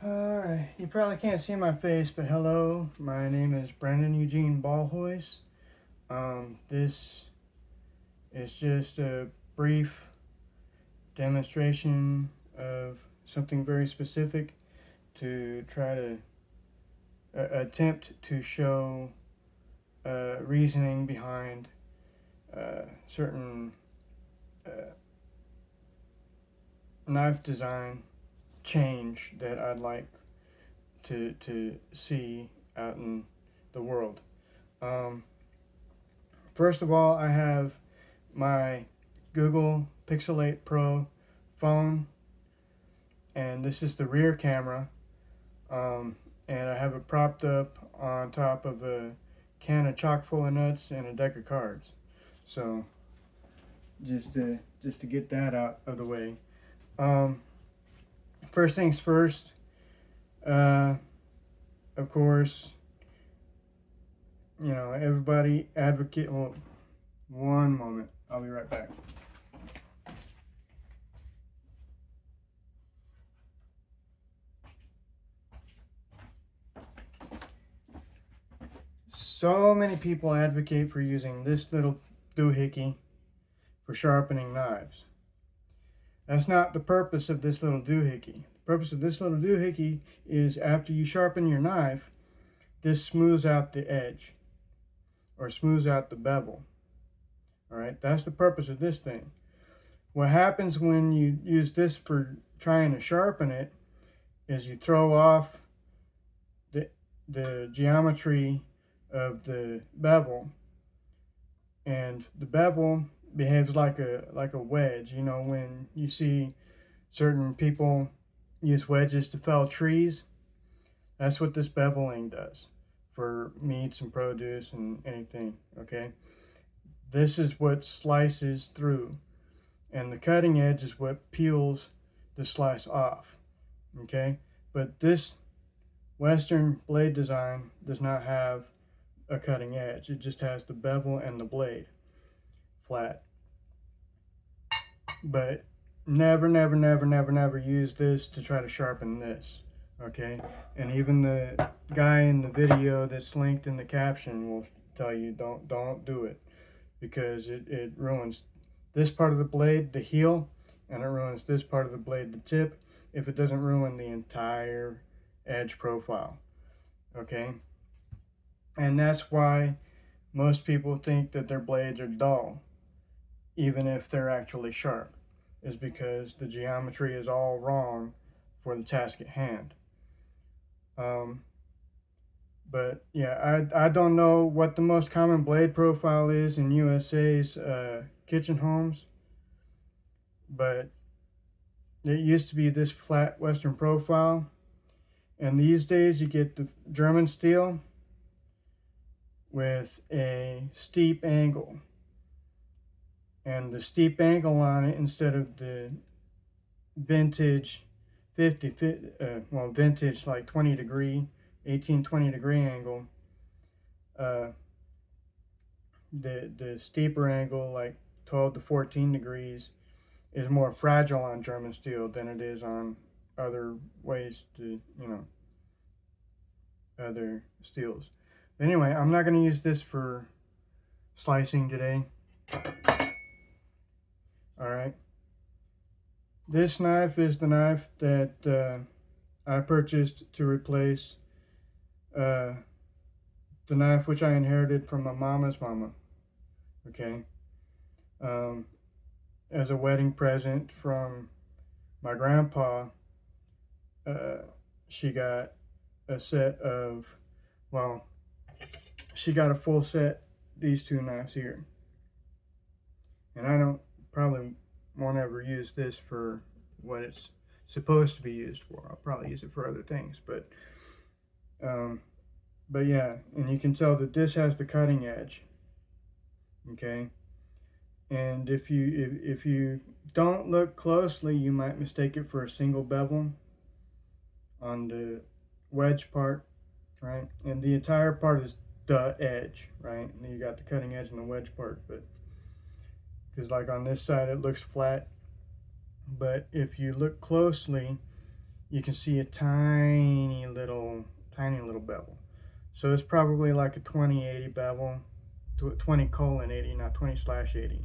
Alright, you probably can't see my face, but hello, my name is Brandon Eugene Ballhoys. This is just a brief demonstration of something very specific to try to attempt to show reasoning behind certain knife design change that I'd like to see out in the world. Um, First of all, I have my Google Pixel 8 Pro phone, and this is the rear camera. And I have it propped up on top of a can of chock full of nuts and a deck of cards. So just to get that out of the way. Um, First things first. Of course, everybody advocate. Well, one moment. I'll be right back. So many people advocate for using this little doohickey for sharpening knives. That's not the purpose of this little doohickey. The purpose of this little doohickey is after you sharpen your knife, this smooths out the edge or smooths out the bevel. All right, that's the purpose of this thing. What happens when you use this for trying to sharpen it is you throw off the geometry of the bevel, and the bevel behaves like a wedge. You know, when you see certain people use wedges to fell trees, that's what this beveling does for meats and produce and anything. Okay, this is what slices through, and the cutting edge is what peels the slice off. Okay, but this Western blade design does not have a cutting edge. It just has the bevel and the blade flat. But never use this to try to sharpen this. Okay, and even the guy in the video that's linked in the caption will tell you don't do it, because it ruins this part of the blade, the heel, and it ruins this part of the blade, the tip, if it doesn't ruin the entire edge profile. Okay, and that's why most people think that their blades are dull, even if they're actually sharp, is because the geometry is all wrong for the task at hand. But yeah, I don't know what the most common blade profile is in USA's kitchen homes, but it used to be this flat Western profile, and these days you get the German steel with a steep angle, and the steep angle on it, instead of the vintage vintage like 20 degree 20 degree angle, the steeper angle, like 12 to 14 degrees, is more fragile on German steel than it is on other ways to, other steels. But anyway, I'm not going to use this for slicing today. All right. This knife is the knife that I purchased to replace the knife which I inherited from my mama's mama. Okay. As a wedding present from my grandpa, she got a set of, well, she got a full set, these two knives here. And I don't probably won't ever use this for what it's supposed to be used for. I'll probably use it for other things, but yeah, and you can tell that this has the cutting edge. Okay, and if you don't look closely, you might mistake it for a single bevel on the wedge part, right? And the entire part is the edge, right? And you got the cutting edge and the wedge part, but because like on this side it looks flat, but if you look closely, you can see a tiny little bevel. So it's probably like a 2080 bevel, 20:80, not 20/80.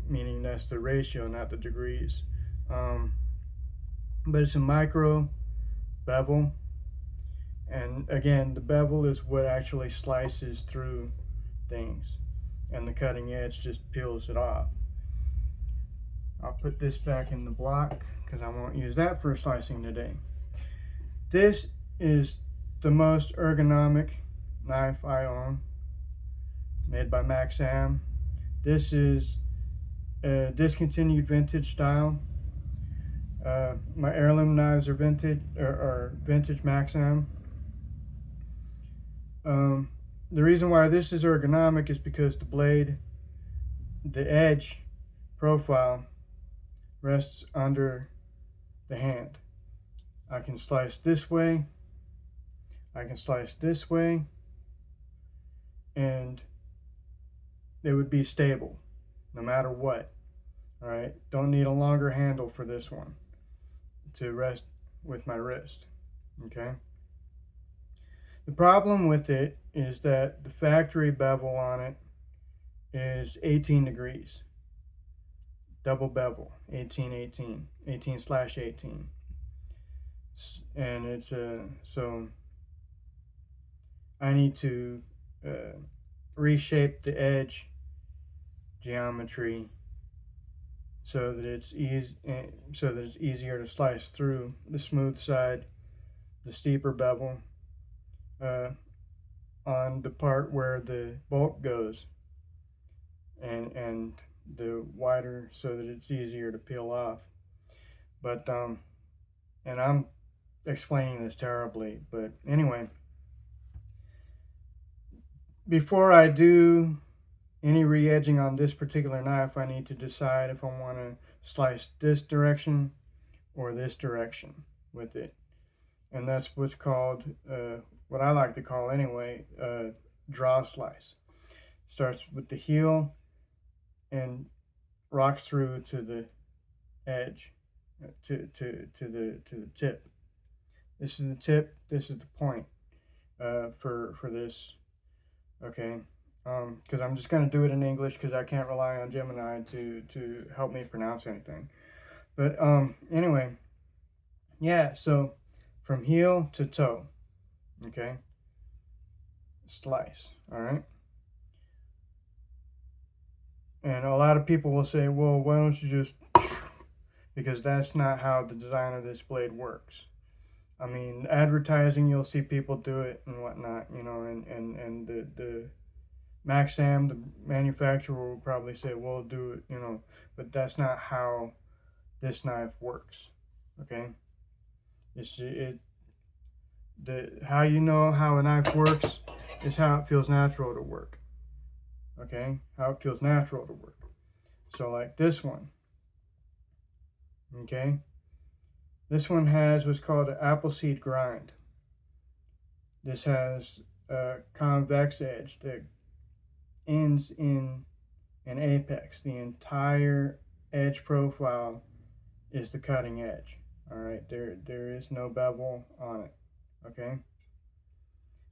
Meaning that's the ratio, not the degrees. Um, but it's a micro bevel, and again, the bevel is what actually slices through things, and the cutting edge just peels it off. I'll put this back in the block because I won't use that for slicing today. This is the most ergonomic knife I own, made by Maxam. This is a discontinued vintage style. My heirloom knives are vintage Maxam. The reason why this is ergonomic is because the blade, the edge profile, rests under the hand. I can slice this way, I can slice this way, and it would be stable no matter what. All right, don't need a longer handle for this one to rest with my wrist. Okay. The problem with it is that the factory bevel on it is 18 degrees. Double bevel, 18/18. And it's so I need to reshape the edge geometry so that it's easier to slice through the smooth side, the steeper bevel, on the part where the bolt goes, and the wider so that it's easier to peel off. But and I'm explaining this terribly, but anyway, before I do any re-edging on this particular knife, I need to decide if I want to slice this direction or this direction with it. And that's what's called, what I like to call anyway, draw slice. Starts with the heel and rocks through to the edge, to the tip. This is the tip. This is the point for this. Okay, because I'm just going to do it in English because I can't rely on Gemini to help me pronounce anything. But anyway, yeah. So from heel to toe. Okay. Slice. All right. And a lot of people will say, well, why don't you just, because that's not how the design of this blade works. I mean, advertising, you'll see people do it and whatnot, you know, and the Maxam, the manufacturer, will probably say, well, do it, you know, but that's not how this knife works. Okay. How you know how a knife works is how it feels natural to work. Okay, how it feels natural to work. So like this one. Okay, this one has what's called an Appleseed grind. This has a convex edge that ends in an apex. The entire edge profile is the cutting edge. All right, there is no bevel on it. Okay.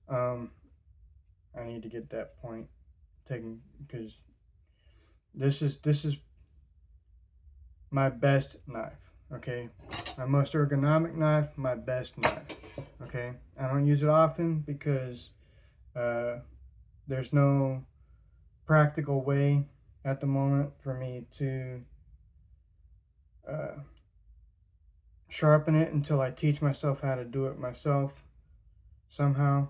I need to get that point taken because this is my best knife. Okay, my most ergonomic knife, my best knife. Okay, I don't use it often because there's no practical way at the moment for me to sharpen it until I teach myself how to do it myself somehow.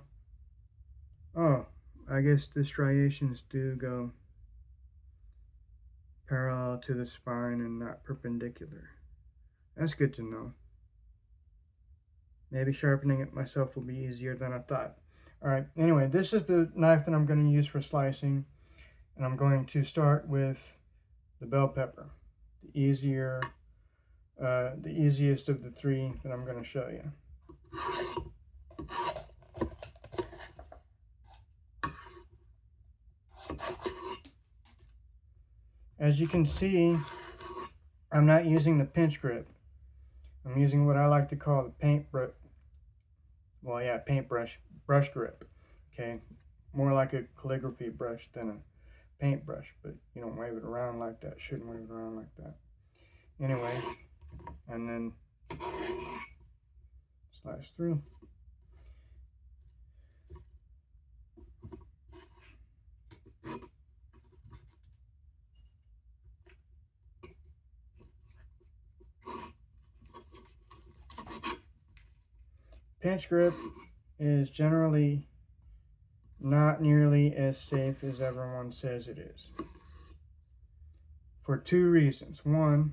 Oh, I guess the striations do go parallel to the spine and not perpendicular. That's good to know. Maybe sharpening it myself will be easier than I thought. Alright, anyway, this is the knife that I'm going to use for slicing. And I'm going to start with the bell pepper. The easiest of the three that I'm going to show you. As you can see, I'm not using the pinch grip. I'm using what I like to call the paintbrush. Well, yeah, paintbrush brush grip. Okay, more like a calligraphy brush than a paintbrush, but you don't wave it around like that. Shouldn't wave it around like that. Anyway, and then slice through. Pinch grip is generally not nearly as safe as everyone says it is. For two reasons. One,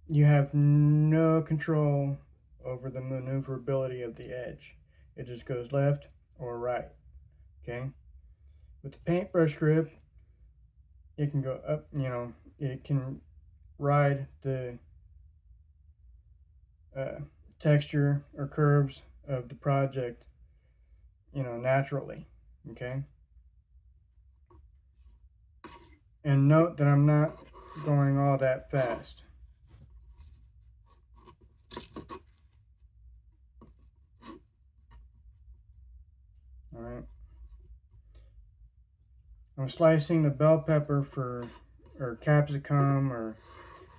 you have no control over the maneuverability of the edge. It just goes left or right. Okay? With the paintbrush grip, it can go up, it can ride the texture or curves of the project, naturally. Okay? And note that I'm not going all that fast. All right. I'm slicing the bell pepper or capsicum or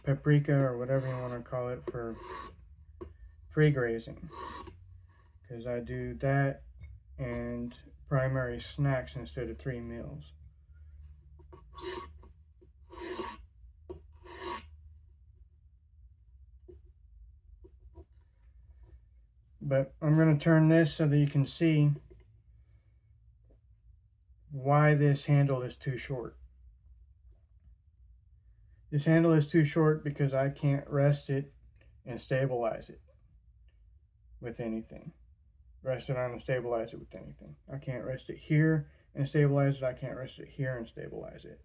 paprika or whatever you want to call it for free grazing, because I do that and primary snacks instead of 3 meals. But I'm going to turn this so that you can see why this handle is too short. This handle is too short because I can't rest it and stabilize it with anything. Rest it on and stabilize it with anything. I can't rest it here and stabilize it. I can't rest it here and stabilize it.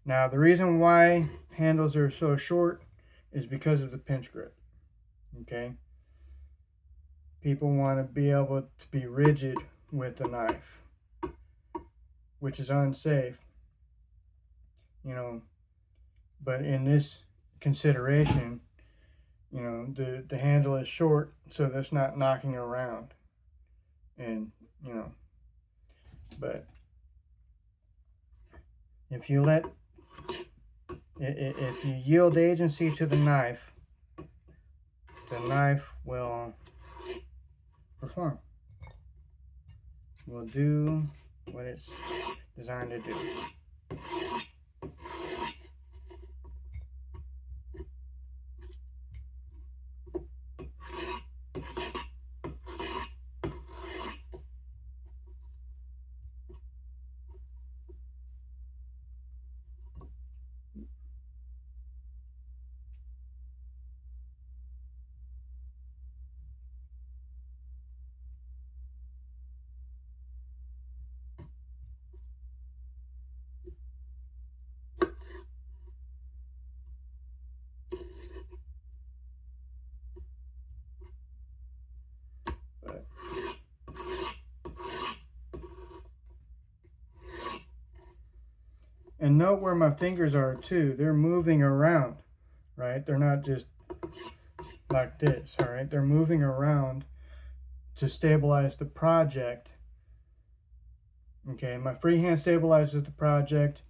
Now, the reason why handles are so short is because of the pinch grip. Okay? People want to be able to be rigid with the knife, which is unsafe. But in this consideration, the handle is short, so that's not knocking around. And, but if you yield agency to the knife will perform. Will do what it's designed to do. And note where my fingers are too. They're moving around, right? They're not just like this, all right? They're moving around to stabilize the project. Okay, my free hand stabilizes the project.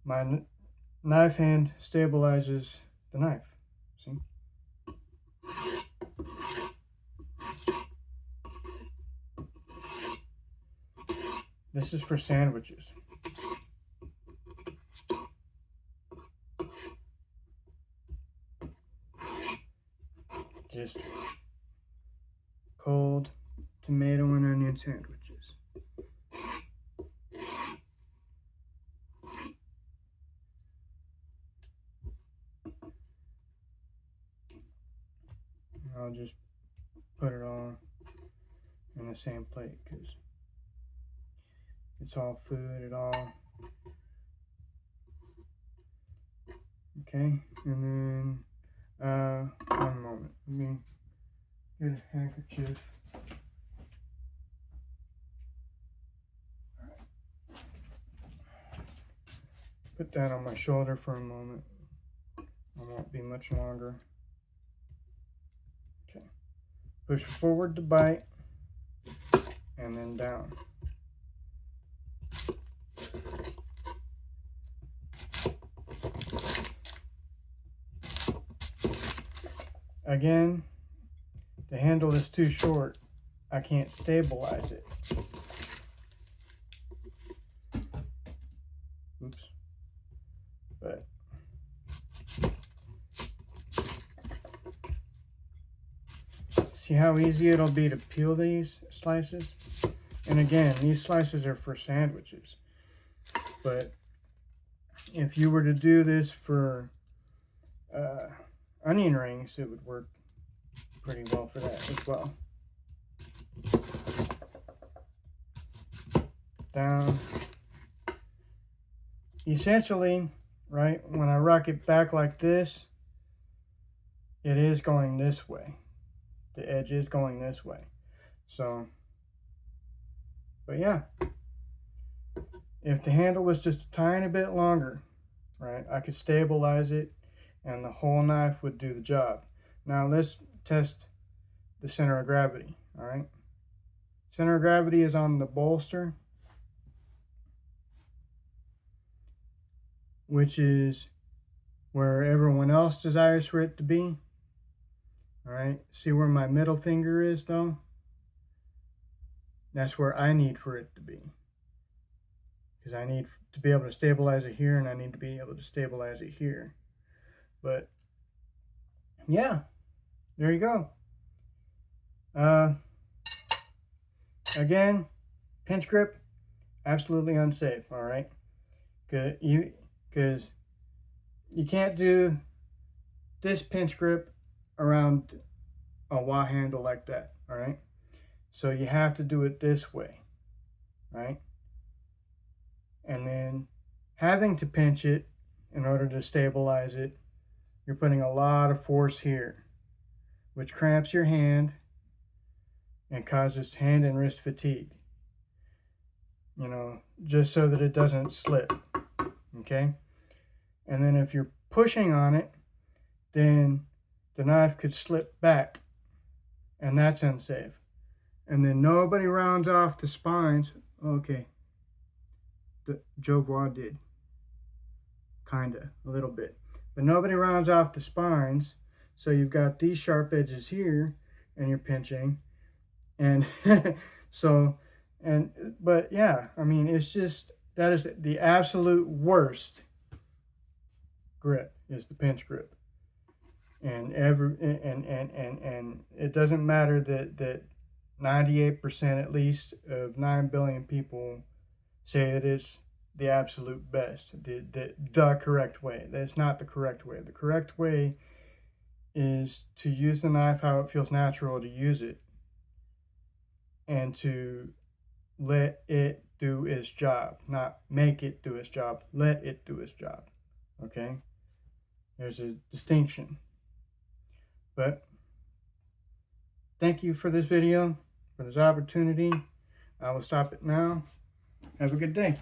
My knife hand stabilizes the knife. See? This is for sandwiches. Just cold tomato and onion sandwiches. I'll just put it all in the same plate because it's all food, okay. And then one moment, let me get a handkerchief. Put that on my shoulder for a moment. I won't won't be much longer. Okay. Push forward to bite, and then down. Again, the handle is too short. I can't stabilize it. Oops. But see how easy it'll be to peel these slices? And again, these slices are for sandwiches. But if you were to do this for onion rings, it would work pretty well for that as well. Down. Essentially, right, when I rock it back like this, it is going this way. The edge is going this way. So, but yeah, if the handle was just a tiny bit longer, right, I could stabilize it and the whole knife would do the job. Now let's test the center of gravity, all right? Center of gravity is on the bolster, which is where everyone else desires for it to be. All right, see where my middle finger is though? That's where I need for it to be. Because I need to be able to stabilize it here and I need to be able to stabilize it here. But yeah, there you go. Again, pinch grip, absolutely unsafe, all right? Because you can't do this pinch grip around a wah handle like that, all right? So you have to do it this way, right? And then having to pinch it in order to stabilize it, you're putting a lot of force here, which cramps your hand and causes hand and wrist fatigue, you know, just so that it doesn't slip, okay? And then if you're pushing on it, then the knife could slip back, and that's unsafe. And then nobody rounds off the spines. Okay, the Joe Bois did, kinda, a little bit. But nobody rounds off the spines, so you've got these sharp edges here, and you're pinching. And so, but yeah, I mean, it's just, that is the absolute worst grip, is the pinch grip. And it doesn't matter that 98% at least of 9 billion people say it is the absolute best, the correct way. That's not the correct way. The correct way is to use the knife how it feels natural to use it, and to let it do its job, not make it do its job. Let it do its job, okay? There's a distinction. But thank you for this video, for this opportunity. I will stop it now. Have a good day.